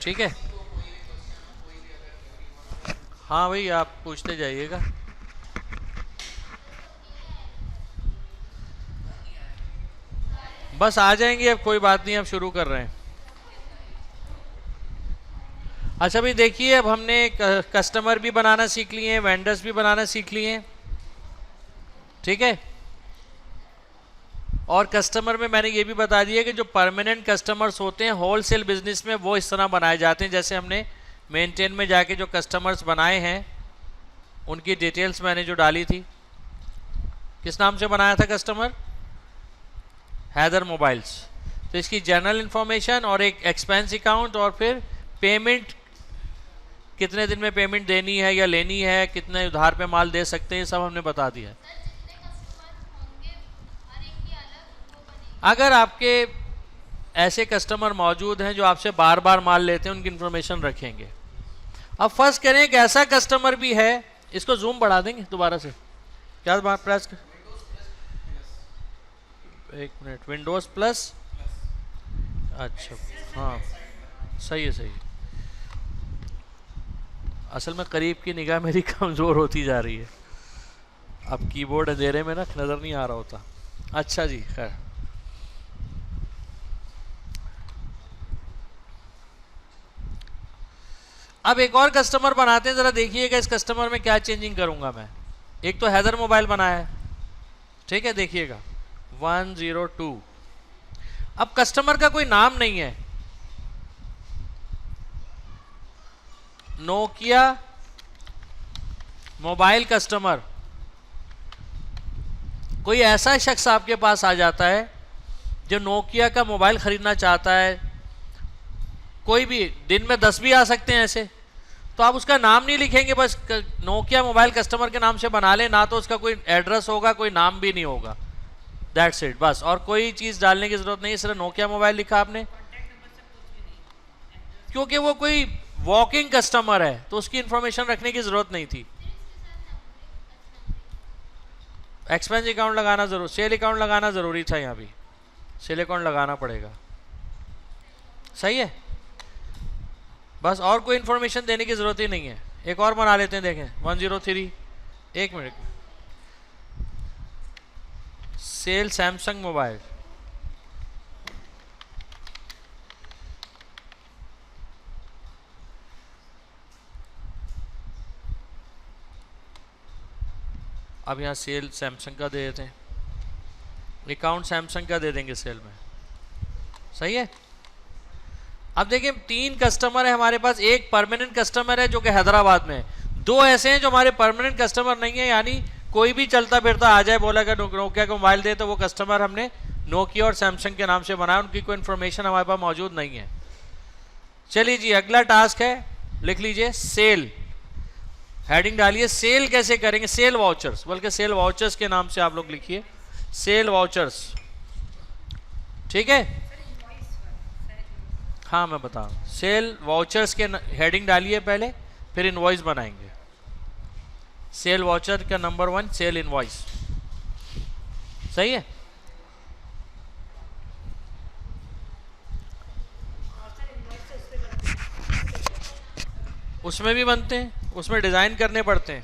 ठीक है। हाँ भाई आप पूछते जाइएगा। बस आ जाएंगे, अब कोई बात नहीं, अब शुरू कर रहे हैं। अच्छा भाई देखिए, अब हमने कस्टमर भी बनाना सीख लिए हैं, वेंडर्स भी बनाना सीख लिए हैं, ठीक है। और कस्टमर में मैंने ये भी बता दिया कि जो परमानेंट कस्टमर्स होते हैं होलसेल बिजनेस में, वो इस तरह बनाए जाते हैं जैसे हमने मेंटेन में जाके जो कस्टमर्स बनाए हैं उनकी डिटेल्स मैंने जो डाली थी। किस नाम से बनाया था कस्टमर? हैदर मोबाइल्स। तो इसकी जनरल इंफॉर्मेशन और एक एक्सपेंस अकाउंट और फिर पेमेंट, कितने दिन में पेमेंट देनी है या लेनी है, कितने उधार पे माल दे सकते हैं, सब हमने बता दिया। अगर आपके ऐसे कस्टमर मौजूद हैं जो आपसे बार बार माल लेते हैं, उनकी इंफॉर्मेशन रखेंगे। अब फर्स्ट करें एक ऐसा कस्टमर भी है, इसको जूम बढ़ा देंगे दोबारा से, क्या बात प्रेस कर, एक मिनट, विंडोज प्लस, अच्छा हाँ सही है सही है। असल में करीब की निगाह मेरी कमज़ोर होती जा रही है, अब कीबोर्ड अंधेरे में ना नज़र नहीं आ रहा होता। अच्छा जी खैर, अब एक और कस्टमर बनाते हैं, ज़रा देखिएगा इस कस्टमर में क्या चेंजिंग करूंगा मैं। एक तो हैदर मोबाइल बनाया है, ठीक है, देखिएगा 102। अब कस्टमर का कोई नाम नहीं है, नोकिया मोबाइल कस्टमर। कोई ऐसा शख्स आपके पास आ जाता है जो नोकिया का मोबाइल खरीदना चाहता है, कोई भी, दिन में 10 भी आ सकते हैं ऐसे, तो आप उसका नाम नहीं लिखेंगे, बस नोकिया मोबाइल कस्टमर के नाम से बना लें, ना तो उसका कोई एड्रेस होगा, कोई नाम भी नहीं होगा, दैट्स इट बस। और कोई चीज़ डालने की ज़रूरत नहीं है, सिर्फ नोकिया मोबाइल लिखा आपने, क्योंकि वो कोई वॉकिंग कस्टमर है तो उसकी इंफॉर्मेशन रखने की ज़रूरत नहीं थी। एक्सपेंस अकाउंट लगाना जरूर, सेल अकाउंट लगाना ज़रूरी था, यहाँ भी सेल अकाउंट लगाना पड़ेगा, सही है। बस और कोई इंफॉर्मेशन देने की ज़रूरत ही नहीं है। एक और बना लेते हैं, देखें 103, एक मिनट, सेल सैमसंग मोबाइल, अब यहाँ सेल सैमसंग का दे देते हैं, अकाउंट सैमसंग का दे देंगे सेल में, सही है। अब देखिए 3 कस्टमर है हमारे पास, एक परमानेंट कस्टमर है जो कि हैदराबाद में है, 2 ऐसे हैं जो हमारे परमानेंट कस्टमर नहीं है, यानी कोई भी चलता फिरता आ जाए, बोला कि नोकिया का मोबाइल दे, तो वो कस्टमर हमने नोकिया और सैमसंग के नाम से बनाया, उनकी कोई इन्फॉर्मेशन हमारे पास मौजूद नहीं है। चलिए जी अगला टास्क है, लिख लीजिए सेल, हेडिंग डालिए, सेल कैसे करेंगे, सेल वाउचर्स, बल्कि सेल वाउचर्स के नाम से आप लोग लिखिए, सेल वाउचर्स, ठीक है। हाँ मैं बता रहा हूँ, सेल वाउचर्स के हेडिंग डालिए पहले, फिर इनवॉइस बनाएंगे। सेल वाउचर का नंबर 1 सेल इनवॉइस, सही है। उसमें भी बनते हैं, उसमें डिजाइन करने पड़ते हैं।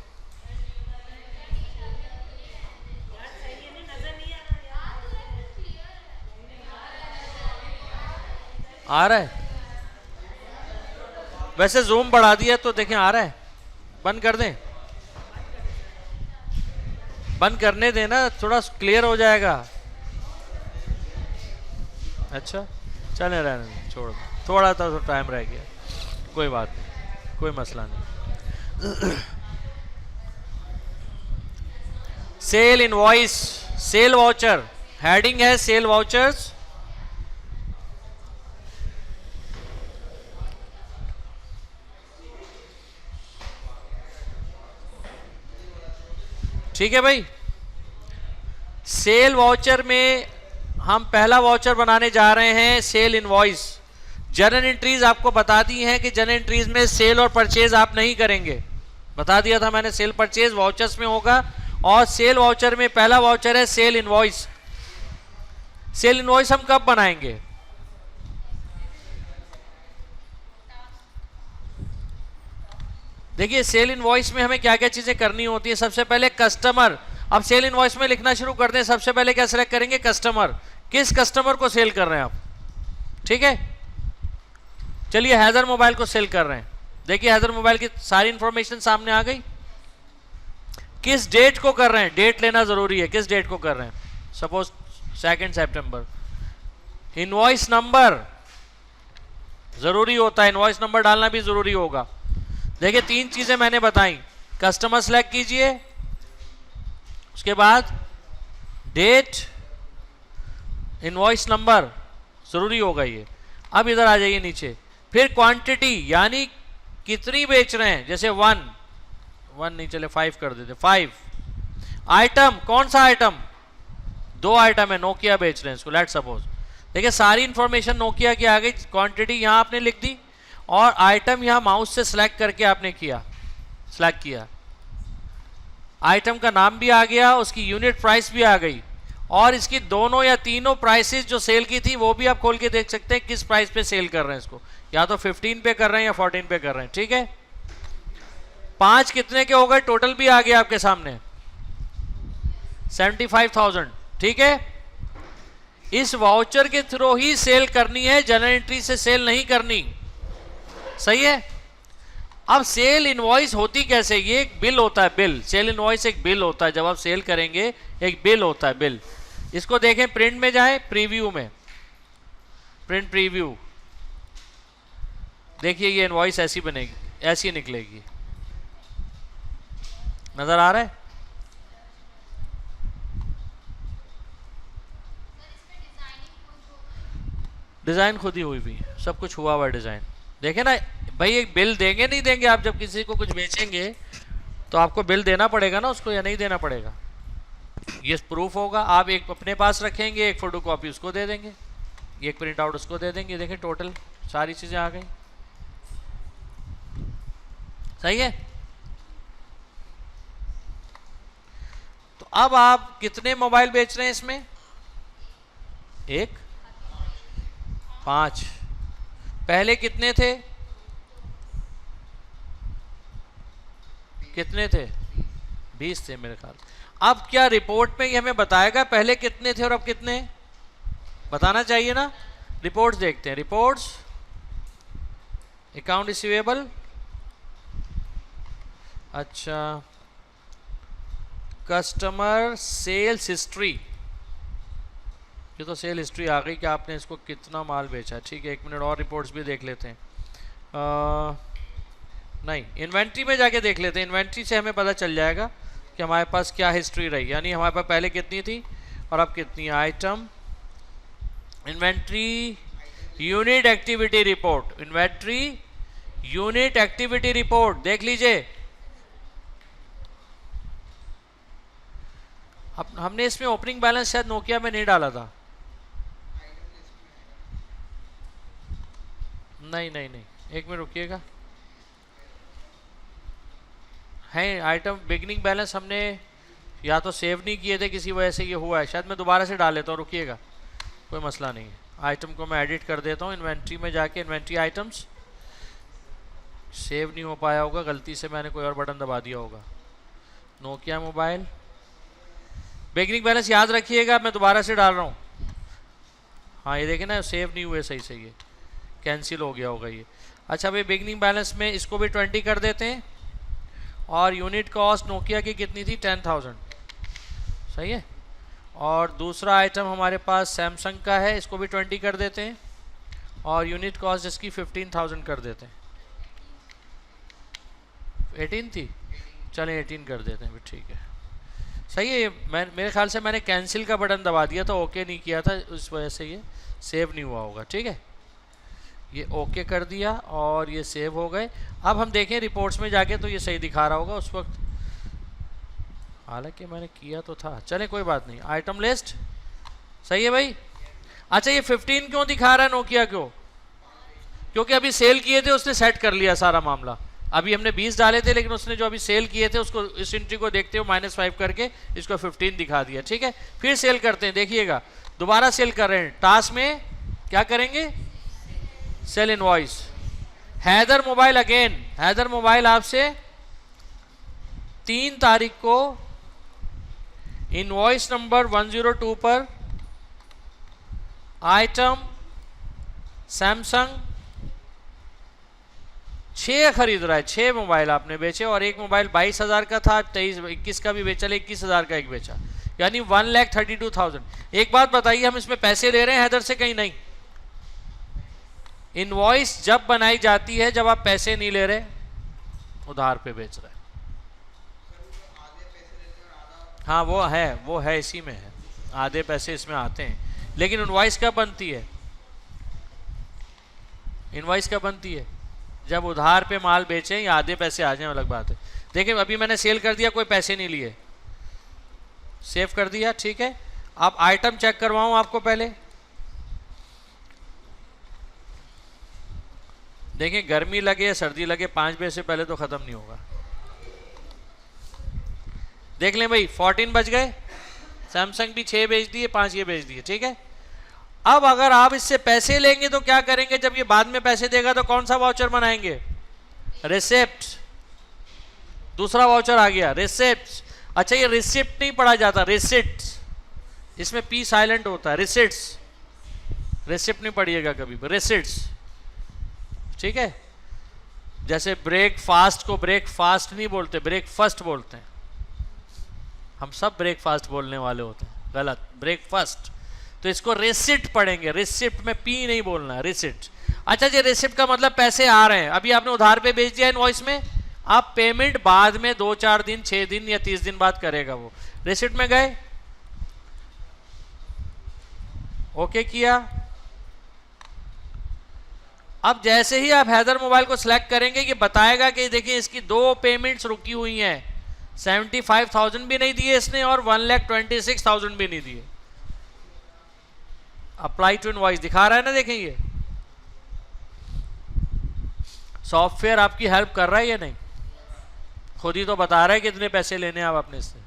आ रहा है, वैसे जूम बढ़ा दिया तो देखें आ रहा है, बंद कर दें, बंद करने देना, थोड़ा क्लियर हो जाएगा। अच्छा चले रहने दें, छोड़ दो, थोड़ा तो टाइम रह गया, कोई बात नहीं, कोई मसला नहीं। Sale invoice, sale voucher, heading है सेल वाउचर्स, ठीक है भाई। सेल वाउचर में हम पहला वाउचर बनाने जा रहे हैं सेल इनवॉइस। जर्नल एंट्रीज आपको बताती हैं कि जर्नल एंट्रीज में सेल और परचेज आप नहीं करेंगे, बता दिया था मैंने, सेल परचेज वाउचर्स में होगा। और सेल वाउचर में पहला वाउचर है सेल इनवॉइस। सेल इनवॉइस हम कब बनाएंगे? देखिए सेल इनवॉइस में हमें क्या क्या चीजें करनी होती है। सबसे पहले कस्टमर, अब सेल इनवॉइस में लिखना शुरू करते हैं। सबसे पहले क्या सिलेक्ट करेंगे? कस्टमर। किस कस्टमर को सेल कर रहे हैं आप? ठीक है, चलिए हैदर मोबाइल को सेल कर रहे हैं। देखिए हैदर मोबाइल की सारी इंफॉर्मेशन सामने आ गई। किस डेट को कर रहे हैं? डेट लेना जरूरी है, किस डेट को कर रहे हैं? सपोज 2 सितंबर। इनवॉइस नंबर जरूरी होता है, इनवॉइस नंबर डालना भी जरूरी होगा। देखिए 3 चीजें मैंने बताई। कस्टमर सेलेक्ट कीजिए, उसके बाद डेट, इनवॉइस नंबर जरूरी होगा ये। अब इधर आ जाइए नीचे, फिर क्वांटिटी यानी कितनी बेच रहे हैं। जैसे 1 नहीं चले 5 कर देते, 5। आइटम, कौन सा आइटम? 2 आइटम है, नोकिया बेच रहे हैं इसको, लेट सपोज। देखिए सारी इंफॉर्मेशन नोकिया की आ गई। क्वांटिटी यहां आपने लिख दी और आइटम यहां माउस से सिलेक्ट करके आपने सिलेक्ट किया। आइटम का नाम भी आ गया, उसकी यूनिट प्राइस भी आ गई, और इसकी दोनों या तीनों प्राइसेस जो सेल की थी वो भी आप खोल के देख सकते हैं किस प्राइस पे सेल कर रहे हैं इसको। या तो 15 पे कर रहे हैं या 14 पे कर रहे हैं। ठीक है, 5 कितने के हो गए? टोटल भी आ गया आपके सामने 75,000। ठीक है, इस वाउचर के थ्रू ही सेल करनी है, जनरल एंट्री से सेल नहीं करनी। सही है। अब सेल इनवॉइस होती कैसे? ये एक बिल होता है, बिल। सेल इनवॉइस एक बिल होता है। जब आप सेल करेंगे एक बिल होता है, बिल। इसको देखें, प्रिंट में जाए, प्रीव्यू में, प्रिंट प्रीव्यू। देखिए ये इनवॉइस ऐसी बनेगी, ऐसी निकलेगी। नजर आ रहा है? डिजाइन खुद ही हुई भी, सब कुछ हुआ हुआ डिजाइन। देखे ना भाई, एक बिल देंगे नहीं देंगे आप जब किसी को कुछ बेचेंगे तो आपको बिल देना पड़ेगा ना उसको, या नहीं देना पड़ेगा? ये प्रूफ होगा। आप एक अपने पास रखेंगे, एक फोटो कॉपी उसको दे देंगे, एक प्रिंट आउट उसको दे देंगे। देखें टोटल सारी चीजें आ गई। सही है। तो अब आप कितने मोबाइल बेच रहे हैं इसमें? 1, 5। पहले कितने थे? कितने थे? 20 थे मेरे ख्याल। अब क्या रिपोर्ट में ये हमें बताएगा पहले कितने थे और अब कितने? बताना चाहिए ना। रिपोर्ट्स देखते हैं, रिपोर्ट्स, अकाउंट रिसीवेबल। अच्छा, कस्टमर सेल्स हिस्ट्री। ये तो सेल हिस्ट्री आ गई कि आपने इसको कितना माल बेचा। ठीक है, 1 मिनट और रिपोर्ट्स भी देख लेते हैं। नहीं, इन्वेंट्री में जाके देख लेते हैं। इन्वेंट्री से हमें पता चल जाएगा कि हमारे पास क्या हिस्ट्री रही, यानी हमारे पास पहले कितनी थी और अब कितनी। Item, inventory, unit activity report, inventory unit activity report देख लीजिए। हमने इसमें ओपनिंग बैलेंस शायद नोकिया में नहीं डाला था। नहीं, 1 मिनट रुकिएगा। है आइटम बिगनिंग बैलेंस हमने या तो सेव नहीं किए थे, किसी वजह से ये हुआ है। शायद मैं दोबारा से डाल लेता हूँ, रुकिएगा, कोई मसला नहीं है। आइटम को मैं एडिट कर देता हूँ। इन्वेंट्री में जाके इन्वेंट्री आइटम्स, सेव नहीं हो पाया होगा, गलती से मैंने कोई और बटन दबा दिया होगा। नोकिया मोबाइल, बिगनिंग बैलेंस याद रखिएगा, मैं दोबारा से डाल रहा हूँ। हाँ ये देखें ना, सेव नहीं हुए सही से, ये कैंसिल हो गया होगा ये। अच्छा भाई, बिगनिंग बैलेंस में इसको भी 20 कर देते हैं। और यूनिट कॉस्ट नोकिया की कितनी थी? 10,000। सही है। और दूसरा आइटम हमारे पास सैमसंग का है, इसको भी 20 कर देते हैं और यूनिट कॉस्ट इसकी 15,000 कर देते हैं। 18 थी, चलें 18 कर देते हैं, ठीक है। सही है। मेरे ख्याल से मैंने कैंसिल का बटन दबा दिया था, ओके नहीं किया था, उस वजह से ये सेव नहीं हुआ होगा। ठीक है, ये ओके कर दिया और ये सेव हो गए। अब हम देखें रिपोर्ट्स में जाके तो ये सही दिखा रहा होगा उस वक्त, हालांकि मैंने किया तो था। चले कोई बात नहीं। आइटम लिस्ट सही है भाई। अच्छा, ये 15 क्यों दिखा रहा है नोकिया? क्योंकि अभी सेल किए थे, उसने सेट कर लिया सारा मामला। अभी हमने 20 डाले थे, लेकिन उसने जो अभी सेल किए थे उसको, इस एंट्री को देखते हुए -5 करके इसको 15 दिखा दिया। ठीक है, फिर सेल करते हैं, देखिएगा दोबारा सेल कर रहे हैं। टास्क में क्या करेंगे? Sale invoice, Haidar mobile, again Haidar mobile आपसे 3 तारीख को इनवॉइस नंबर 102 पर आइटम सैमसंग 6 खरीद रहा है। 6 मोबाइल आपने बेचे और एक मोबाइल 22,000 का था, 21 का भी बेचा, 21,000 का एक बेचा, यानी 1,32,000। एक बात बताइए, हम इसमें पैसे ले रहे हैं हैदर से? कहीं नहीं। इनवॉइस जब बनाई जाती है जब आप पैसे नहीं ले रहे, उधार पे बेच रहे हैं। हाँ वो है इसी में है, आधे पैसे इसमें आते हैं। लेकिन इनवॉइस कब बनती है? इनवॉइस कब बनती है? जब उधार पे माल बेचें या आधे पैसे आ जाएं, अलग बात है। देखिए अभी मैंने सेल कर दिया, कोई पैसे नहीं लिए, सेव कर दिया, ठीक है। अब आइटम चेक करवाऊं आपको पहले। देखिए गर्मी लगे या सर्दी लगे, 5 बजे से पहले तो खत्म नहीं होगा। देख लें भाई, 14 बज गए, सैमसंग भी 6 बेच दिए, 5 ये बेच दिए, ठीक है। अब अगर आप इससे पैसे लेंगे तो क्या करेंगे? जब ये बाद में पैसे देगा तो कौन सा वाउचर बनाएंगे? रिसिप्ट। दूसरा वाउचर आ गया, रिसिप्ट। अच्छा ये रिसिप्ट नहीं पढ़ा जाता, रिसिट्स, इसमें पी साइलेंट होता है, रिसिट्स। रिसिप्ट नहीं पढ़िएगा कभी भी, रिसिट्स, ठीक है। जैसे ब्रेकफास्ट को ब्रेकफास्ट नहीं बोलते, ब्रेकफास्ट बोलते हैं। हम सब ब्रेकफास्ट बोलने वाले होते हैं, गलत, ब्रेकफास्ट। तो इसको रिसिप्ट पढ़ेंगे, रिसिप्ट में पी नहीं बोलना, रिसिप्ट। अच्छा जी, रिसिप्ट का मतलब पैसे आ रहे हैं, अभी आपने उधार पे बेच दिया इनवॉइस में, आप पेमेंट बाद में 2-4 दिन, 6 दिन या 30 दिन बाद करेगा वो। रिसिप्ट में गए, ओके किया। अब जैसे ही आप हैदर मोबाइल को सिलेक्ट करेंगे, ये बताएगा कि देखिए इसकी 2 पेमेंट्स रुकी हुई हैं, 75,000 भी नहीं दिए इसने और 1,26,000 भी नहीं दिए। अप्लाई टू इनवॉइस दिखा रहा है ना, देखें ये सॉफ्टवेयर आपकी हेल्प कर रहा है या नहीं? खुद ही तो बता रहा है कितने पैसे लेने आप अपने से,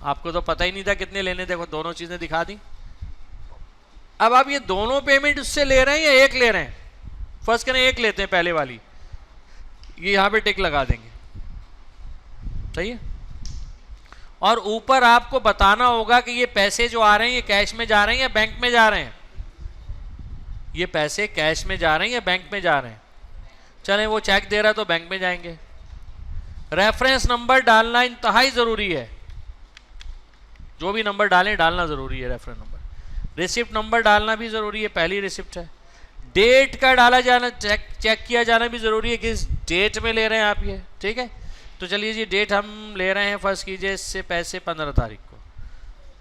आपको तो पता ही नहीं था कितने लेने। देखो दोनों चीजें दिखा दी। अब आप ये दोनों पेमेंट उससे ले रहे हैं या एक ले रहे हैं? फर्स्ट करें एक लेते हैं, पहले वाली, ये यहां पे टिक लगा देंगे, सही है। और ऊपर आपको बताना होगा कि ये पैसे जो आ रहे हैं ये कैश में जा रहे हैं या बैंक में जा रहे हैं। ये पैसे कैश में जा रहे हैं या बैंक में जा रहे हैं। चलें वो चेक दे रहा है तो बैंक में जाएंगे। रेफरेंस नंबर डालना इंतहाई जरूरी है, जो भी नंबर डालें डालना जरूरी है, रेफरेंस नंबर। रिसिप्ट नंबर डालना भी जरूरी है, पहली रिसिप्ट है। डेट का डाला जाना, चेक किया जाना भी जरूरी है, किस डेट में ले रहे हैं आप ये, ठीक है। तो चलिए जी, डेट हम ले रहे हैं, फर्स्ट कीजिए इससे पैसे 15 तारीख को,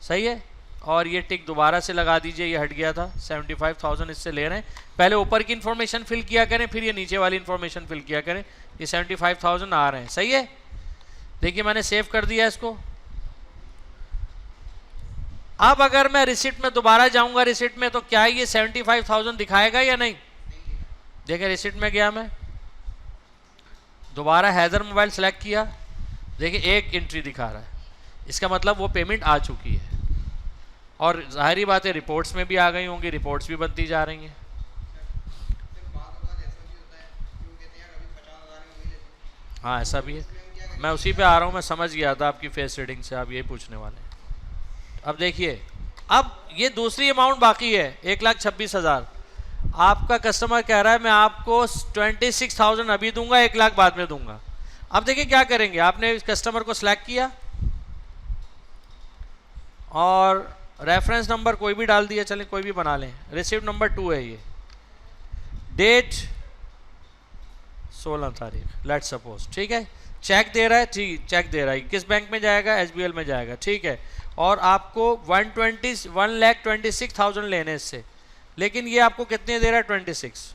सही है। और ये टिक दोबारा से लगा दीजिए, ये हट गया था, 75,000 इससे ले रहे हैं। पहले ऊपर की इन्फॉर्मेशन फिल किया करें, फिर ये नीचे वाली इन्फॉर्मेशन फिल किया करें। ये 75,000 आ रहे हैं, सही है। देखिए मैंने सेव कर दिया इसको। अब अगर मैं रिसिप्ट में दोबारा जाऊंगा, रिसिप्ट में तो क्या ये 75,000 दिखाएगा या नहीं? देखिए रिसिप्ट में गया, मैं दोबारा हैदर मोबाइल सेलेक्ट किया, देखिए एक एंट्री दिखा रहा है, इसका मतलब वो पेमेंट आ चुकी है। और जाहिर बात है रिपोर्ट्स में भी आ गई होंगी, रिपोर्ट्स भी बनती जा रही हैं। हाँ ऐसा भी है, मैं उसी पे आ रहा हूँ, मैं समझ गया था आपकी फेस रीडिंग से, आप यही पूछने वाले हैं। अब देखिए, अब ये दूसरी अमाउंट बाकी है 1,26,000। आपका कस्टमर कह रहा है मैं आपको 26,000 अभी दूंगा, 1 लाख बाद में दूंगा। अब देखिए क्या करेंगे, आपने इस कस्टमर को सिलेक्ट किया और रेफरेंस नंबर कोई भी डाल दिया, चलें कोई भी बना लें। रिसिप्ट नंबर 2 है ये, डेट 16 तारीख लेट्स सपोज, ठीक है। चेक दे रहा है, ठीक चेक दे रहा है, किस बैंक में जाएगा? SBL में जाएगा, ठीक है। और आपको 1,26,000 लेने इससे, लेकिन ये आपको कितने दे रहा है? 26।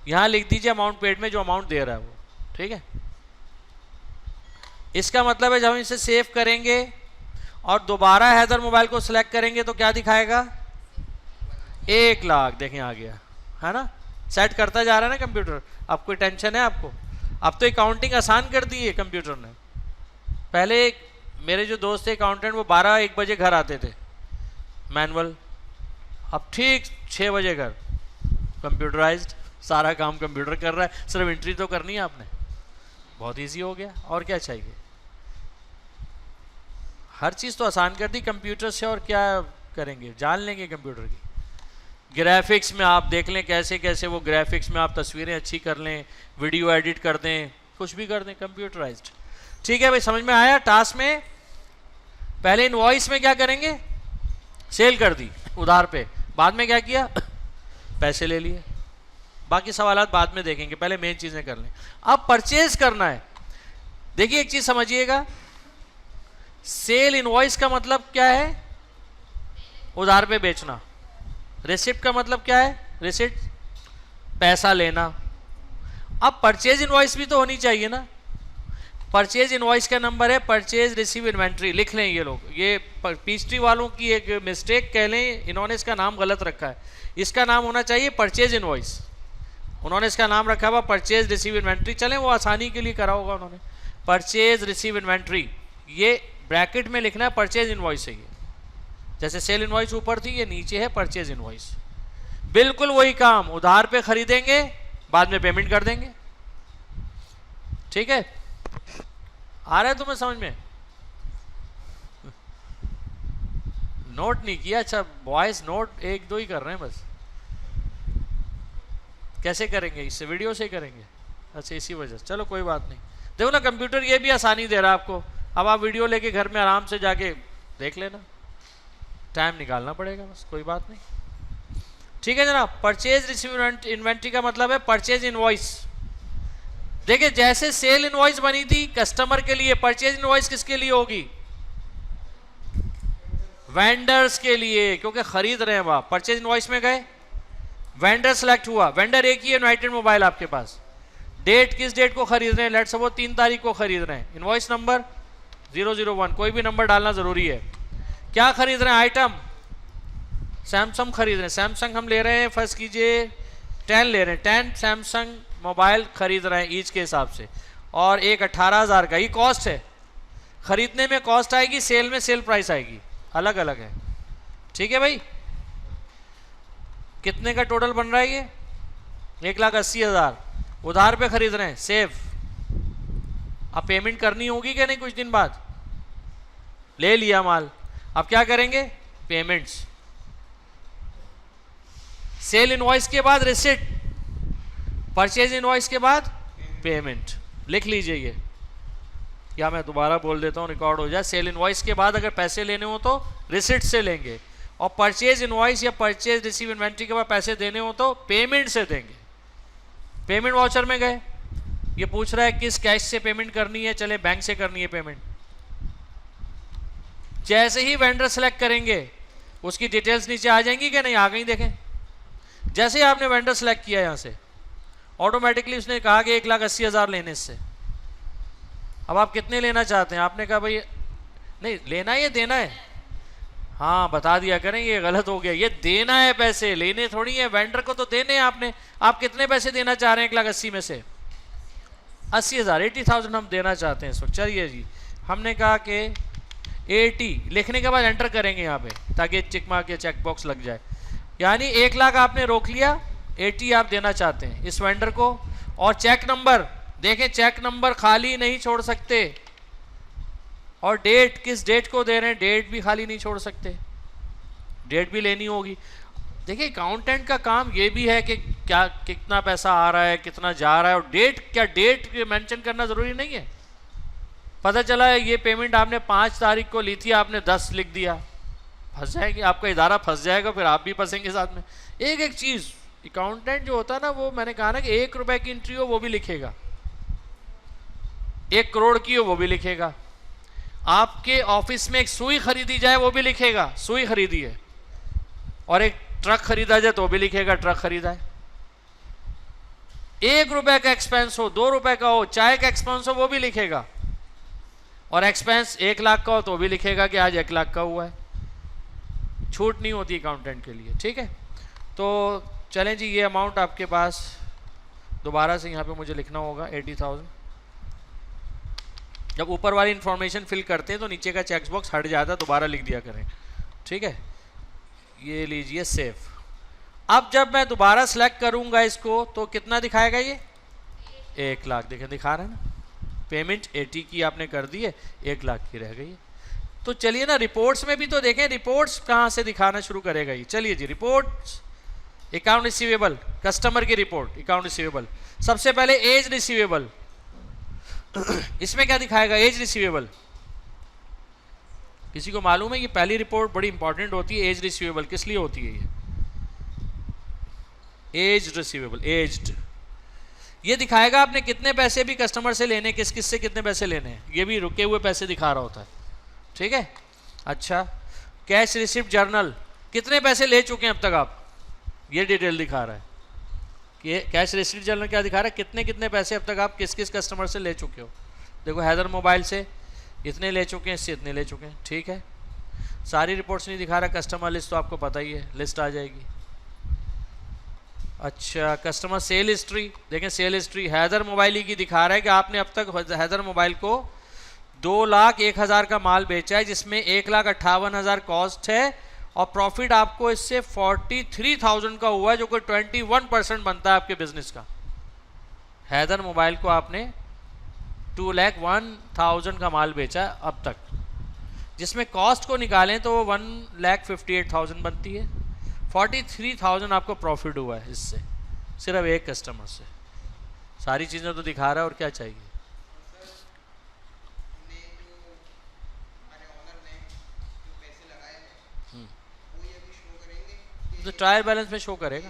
यहां लिख दीजिए अमाउंट पेड में जो अमाउंट दे रहा है वो, ठीक है। इसका मतलब है जब हम इसे सेव करेंगे और दोबारा हैदर मोबाइल को सिलेक्ट करेंगे तो क्या दिखाएगा? 1 लाख, देखें आ गया है ना, सेट करता जा रहा है ना कंप्यूटर। अब कोई टेंशन है आपको? अब तो अकाउंटिंग आसान कर दी है कंप्यूटर ने। पहले मेरे जो दोस्त थे अकाउंटेंट, वो 12-1 बजे घर आते थे मैनुअल, अब ठीक 6 बजे घर, कंप्यूटराइज्ड, सारा काम कंप्यूटर कर रहा है, सिर्फ एंट्री तो करनी है आपने, बहुत इजी हो गया। और क्या चाहिए, हर चीज़ तो आसान कर दी कंप्यूटर से, और क्या करेंगे, जान लेंगे कंप्यूटर की। ग्राफिक्स में आप देख लें कैसे कैसे वो ग्राफिक्स में आप तस्वीरें अच्छी कर लें, वीडियो एडिट कर दें, कुछ भी कर दें कंप्यूटराइज्ड। ठीक है भाई, समझ में आया। टास्क में पहले इनवॉइस में क्या करेंगे, सेल कर दी उधार पे, बाद में क्या किया, पैसे ले लिए। बाकी सवालात बाद में देखेंगे, पहले मेन चीजें कर लें। अब परचेज करना है। देखिए एक चीज समझिएगा, सेल इनवॉइस का मतलब क्या है, उधार पे बेचना। रिसिप्ट का मतलब क्या है, रिसिप्ट पैसा लेना। अब परचेज इनवॉइस भी तो होनी चाहिए ना। परचेज इनवॉइस का नंबर है परचेज रिसीव इन्वेंट्री, लिख लें ये लोग, ये पीएचडी वालों की एक मिस्टेक कह लें, इन्होंने इसका नाम गलत रखा है। इसका नाम होना चाहिए परचेज इनवॉइस, उन्होंने इसका नाम रखा हुआ परचेज रिसीव इन्वेंट्री। चलें वो आसानी के लिए करा होगा उन्होंने, परचेज रिसीव इन्वेंट्री, ये ब्रैकेट में लिखना है परचेज इनवॉइस है। ये जैसे सेल इनवॉइस ऊपर थी, ये नीचे है परचेज इनवॉइस। बिल्कुल वही काम, उधार पे खरीदेंगे, बाद में पेमेंट कर देंगे। ठीक है, आ रहा है तुम्हें समझ में? नोट नहीं किया? अच्छा, वॉइस नोट एक दो ही कर रहे हैं बस। कैसे करेंगे, इससे वीडियो से करेंगे? अच्छा, इसी वजह से, चलो कोई बात नहीं। देखो ना, कंप्यूटर ये भी आसानी दे रहा है आपको। अब आप वीडियो लेके घर में आराम से जाके देख लेना, टाइम निकालना पड़ेगा बस, कोई बात नहीं। ठीक है जनाब, परचेज रिसीव इन्वेंट्री का मतलब है परचेज इनवॉइस। देखिए जैसे सेल इनवॉइस बनी थी कस्टमर के लिए, परचेज इनवॉइस किसके लिए होगी, वेंडर्स के लिए, क्योंकि खरीद रहे हैं वहां। परचेज इनवॉइस में गए, वेंडर सेलेक्ट हुआ, वेंडर एक ही है, यूनाइटेड मोबाइल आपके पास। डेट किस डेट को खरीद रहे हैं, लेट्स सपोज 3 तारीख को खरीद रहे हैं, इनवॉइस नंबर 001, कोई भी नंबर डालना जरूरी है। क्या खरीद रहे हैं, आइटम सैमसंग खरीद रहे हैं, सैमसंग हम ले रहे हैं, फर्स्ट कीजिए 10 ले रहे हैं, 10 सैमसंग मोबाइल खरीद रहे हैं ईच के हिसाब से, और एक 18,000 का, ये कॉस्ट है। खरीदने में कॉस्ट आएगी, सेल में सेल प्राइस आएगी, अलग अलग है। ठीक है भाई, कितने का टोटल बन रहा है ये, 1,80,000। उधार पे खरीद रहे हैं, सेफ। अब पेमेंट करनी होगी कि नहीं, कुछ दिन बाद ले लिया माल, अब क्या करेंगे, पेमेंट्स। सेल इनवॉइस के बाद रिसिप्ट, परचेज इनवॉइस के बाद पेमेंट। लिख लीजिए ये, या मैं दोबारा बोल देता हूँ रिकॉर्ड हो जाए। सेल इनवॉइस के बाद अगर पैसे लेने हो तो रिसिप्ट से लेंगे, और परचेज इनवॉइस या परचेज रिसीव इन्वेंट्री के बाद पैसे देने हो तो पेमेंट से देंगे। पेमेंट वाउचर में गए, ये पूछ रहा है किस कैश से पेमेंट करनी है, चले बैंक से करनी है पेमेंट। जैसे ही वेंडर सेलेक्ट करेंगे उसकी डिटेल्स नीचे आ जाएंगी कि नहीं, आ गई देखें। जैसे ही आपने वेंडर सेलेक्ट किया यहाँ से, ऑटोमेटिकली उसने कहा कि 1,80,000 लेने इससे। अब आप कितने लेना चाहते हैं, आपने कहा भाई नहीं लेना है, ये देना है। हाँ बता दिया करें, ये गलत हो गया, ये देना है पैसे, लेने थोड़ी है, वेंडर को तो देने हैं आपने। आप कितने पैसे देना चाह रहे हैं 1,80,000 में से? 80,000, 80,000 हम देना चाहते हैं इस वक्त। चलिए जी, हमने कहा कि 80 लिखने के बाद एंटर करेंगे यहाँ पे, ताकि टिक मार्क या चेक बॉक्स लग जाए। यानी 1,00,000 आपने रोक लिया, 80 आप देना चाहते हैं इस वेंडर को। और चेक नंबर देखें, चेक नंबर खाली नहीं छोड़ सकते, और डेट किस डेट को दे रहे हैं, डेट भी खाली नहीं छोड़ सकते, डेट भी लेनी होगी। देखिए अकाउंटेंट का काम ये भी है कि क्या कितना पैसा आ रहा है, कितना जा रहा है, और डेट, क्या डेट मेंशन करना जरूरी नहीं है। पता चला है ये पेमेंट आपने 5 तारीख को ली थी, आपने 10 लिख दिया, फंस जाएगी, आपका इदारा फंस जाएगा, फिर आप भी फंसेंगे साथ में। एक एक चीज अकाउंटेंट जो होता है ना, वो मैंने कहा ना कि 1 रुपए की एंट्री हो वो भी लिखेगा, 1 करोड़ की हो वो भी लिखेगा, आपके ऑफिस में एक सुई खरीदी जाए वो भी लिखेगा, सुई खरीदी है, और एक ट्रक खरीदा जाए तो भी लिखेगा ट्रक खरीदा है। 1 रुपए का एक्सपेंस हो, 2 रुपए का हो, चाय का एक्सपेंस हो वो भी लिखेगा, और एक्सपेंस 1,00,000 का हो तो भी लिखेगा कि आज 1,00,000 का हुआ है। छूट नहीं होती अकाउंटेंट के लिए। ठीक है, तो चलें जी, ये अमाउंट आपके पास दोबारा से यहाँ पे मुझे लिखना होगा 80,000। जब ऊपर वाली इंफॉर्मेशन फिल करते हैं तो नीचे का चेक बॉक्स हट जाता है, दोबारा लिख दिया करें। ठीक है, ये लीजिए सेफ। अब जब मैं दोबारा सिलेक्ट करूंगा इसको तो कितना दिखाएगा ये? 1 लाख। देखें दिखा रहा है ना, पेमेंट 80 की आपने कर दी है, 1 लाख की रह गई है। तो चलिए ना रिपोर्ट्स में भी तो देखें, रिपोर्ट्स कहाँ से दिखाना शुरू करेगा ये। चलिए जी, रिपोर्ट्स, अकाउंट रिसीवेबल, कस्टमर की रिपोर्ट, अकाउंट रिसीवेबल। सबसे पहले एज रिसीवेबल, इसमें क्या दिखाएगा? Age receivable. किसी को मालूम है ये पहली रिपोर्ट बड़ी इंपॉर्टेंट होती है, एज रिसीवेबल। किस लिए होती है ये? Age receivable, aged. ये दिखाएगा आपने कितने पैसे भी कस्टमर से लेने, किस किस से कितने पैसे लेने हैं, ये भी रुके हुए पैसे दिखा रहा होता है। ठीक है, अच्छा। कैश रिसिप्ट जर्नल, कितने पैसे ले चुके हैं अब तक आप, ये डिटेल दिखा रहा है कि कैश रिसिप्ट जर्नल क्या दिखा रहा है, कितने कितने पैसे अब तक आप किस किस कस्टमर से ले चुके हो। देखो हैदर मोबाइल से इतने ले चुके हैं, इससे इतने ले चुके हैं। ठीक है, सारी रिपोर्ट्स नहीं दिखा रहा, कस्टमर लिस्ट तो आपको पता ही है, लिस्ट आ जाएगी। अच्छा, कस्टमर सेल हिस्ट्री, देखें सेल हिस्ट्री हैदर मोबाइल ही की दिखा रहा है कि आपने अब तक हैदर मोबाइल को 2,01,000 का माल बेचा है, जिसमें 1,58,000 कॉस्ट है और प्रॉफिट आपको इससे 43,000 का हुआ है, जो कोई 21% बनता है आपके बिजनेस का। हैदर मोबाइल को आपने 2,01,000 का माल बेचा अब तक, जिसमें कॉस्ट को निकालें तो वो 1,58,000 बनती है। 43,000 आपको प्रॉफिट हुआ है इससे, सिर्फ एक कस्टमर से। सारी चीज़ें तो दिखा रहा है, और क्या चाहिए। तो ट्रायल बैलेंस में शो करेगा,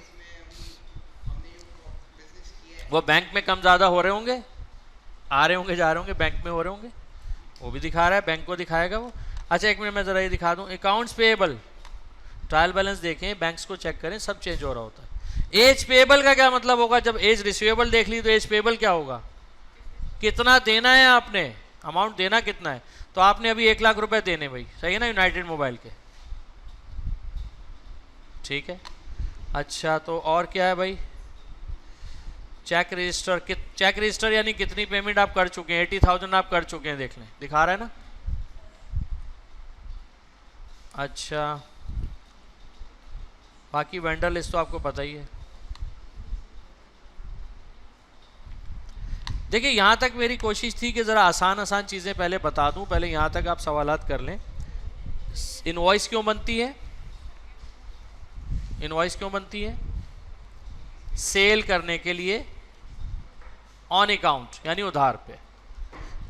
वो बैंक में कम ज़्यादा हो रहे होंगे, आ रहे होंगे, जा रहे होंगे, बैंक में हो रहे होंगे, वो भी दिखा रहा है, बैंक को दिखाएगा वो। अच्छा एक मिनट मैं ज़रा ये दिखा दूँ, अकाउंट्स पेएबल, ट्रायल बैलेंस देखें, बैंक्स को चेक करें, सब चेंज हो रहा होता है। एज पेएबल का क्या मतलब होगा? जब एज रिसीवेबल देख ली तो एज पेएबल क्या होगा? कितना देना है आपने, अमाउंट देना कितना है। तो आपने अभी 1 लाख रुपए देने भाई, सही है ना, यूनाइटेड मोबाइल के। ठीक है, अच्छा तो और क्या है भाई? चेक रजिस्टर, चेक रजिस्टर यानी कितनी पेमेंट आप कर चुके हैं, 80,000 आप कर चुके हैं, देख लें, दिखा रहा है ना। अच्छा, बाकी वेंडर लिस्ट तो आपको पता ही है। देखिए यहाँ तक मेरी कोशिश थी कि ज़रा आसान आसान चीज़ें पहले बता दूं, पहले यहाँ तक आप सवालात कर लें। इनवॉइस क्यों बनती है? इनवॉइस क्यों बनती है? सेल करने के लिए ऑन अकाउंट, यानी उधार पे।